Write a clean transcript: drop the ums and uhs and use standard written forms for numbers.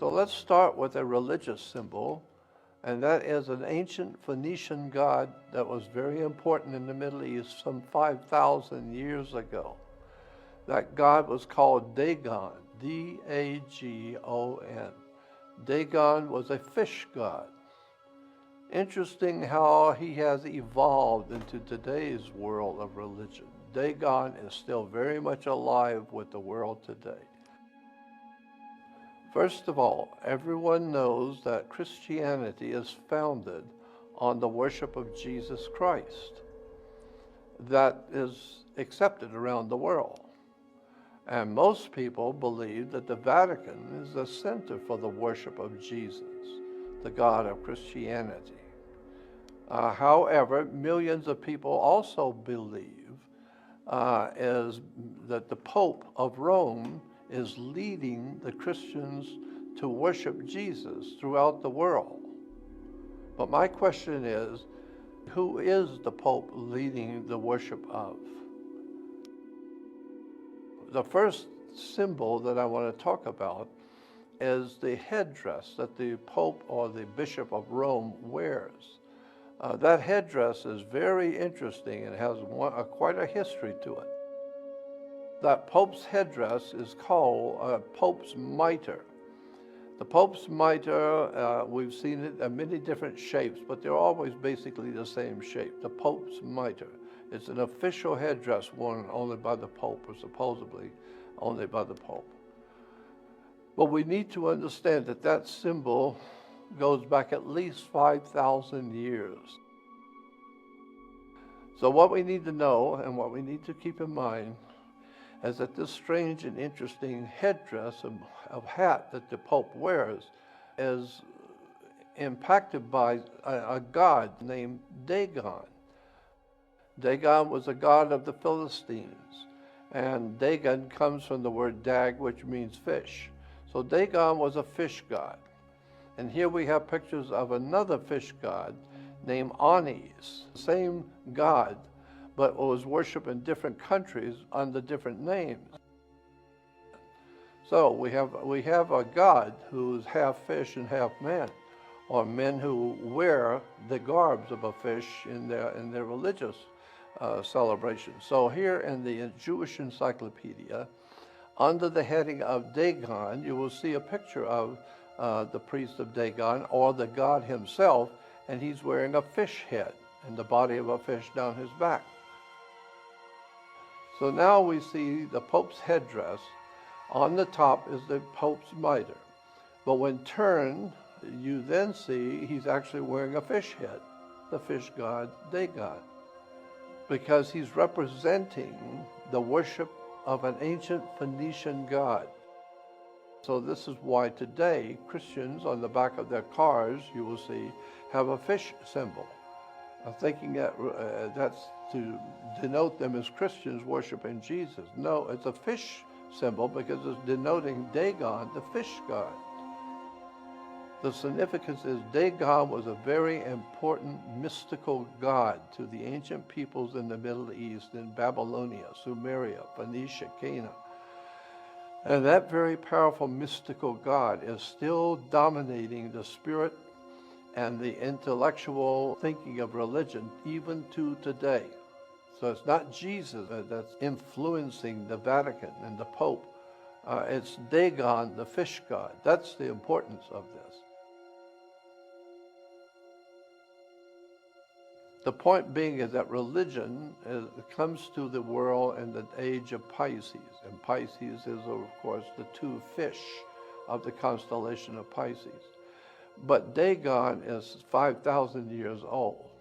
So let's start with a religious symbol, and that is an ancient Phoenician god that was very important in the Middle East some 5,000 years ago. That god was called Dagon, D-A-G-O-N. Dagon was a fish god. Interesting how he has evolved into today's world of religion. Dagon is still very much alive with the world today. First of all, everyone knows that Christianity is founded on the worship of Jesus Christ. That is accepted around the world. And most people believe that the Vatican is the center for the worship of Jesus, the God of Christianity. However, millions of people also believe that the Pope of Rome is leading the Christians to worship Jesus throughout the world. But my question is, who is the Pope leading the worship of? The first symbol that I want to talk about is the headdress that the Pope or the Bishop of Rome wears. That headdress is very interesting and has quite a history to it. That Pope's headdress is called a Pope's mitre. The Pope's mitre, we've seen it in many different shapes, but they're always basically the same shape. The Pope's mitre. It's an official headdress worn only by the Pope, or supposedly only by the Pope. But we need to understand that that symbol goes back at least 5,000 years. So what we need to know and what we need to keep in mind is that this strange and interesting headdress of hat that the Pope wears is impacted by a god named Dagon. Dagon was a god of the Philistines, and Dagon comes from the word dag, which means fish. So Dagon was a fish god. And here we have pictures of another fish god named Anis, same god, but was worshipped in different countries under different names. So we have a god who's half fish and half man, or men who wear the garbs of a fish in their religious celebrations. So here in the Jewish Encyclopedia, under the heading of Dagon, you will see a picture of the priest of Dagon, or the god himself, and he's wearing a fish head and the body of a fish down his back. So now we see the Pope's headdress. On the top is the Pope's mitre. But when turned, you then see he's actually wearing a fish head, the fish god Dagon, because he's representing the worship of an ancient Phoenician god. So this is why today Christians on the back of their cars, you will see, have a fish symbol, thinking that that's to denote them as Christians worshiping Jesus. No, it's a fish symbol because it's denoting Dagon, the fish god. The significance is Dagon was a very important mystical god to the ancient peoples in the Middle East, in Babylonia, Sumeria, Phoenicia, Canaan. And that very powerful mystical god is still dominating the spirit and the intellectual thinking of religion even to today. So it's not Jesus that's influencing the Vatican and the Pope. It's Dagon, the fish god. That's the importance of this. The point being is that religion comes to the world in the age of Pisces. And Pisces is, of course, the two fish of the constellation of Pisces. But Dagon is 5,000 years old.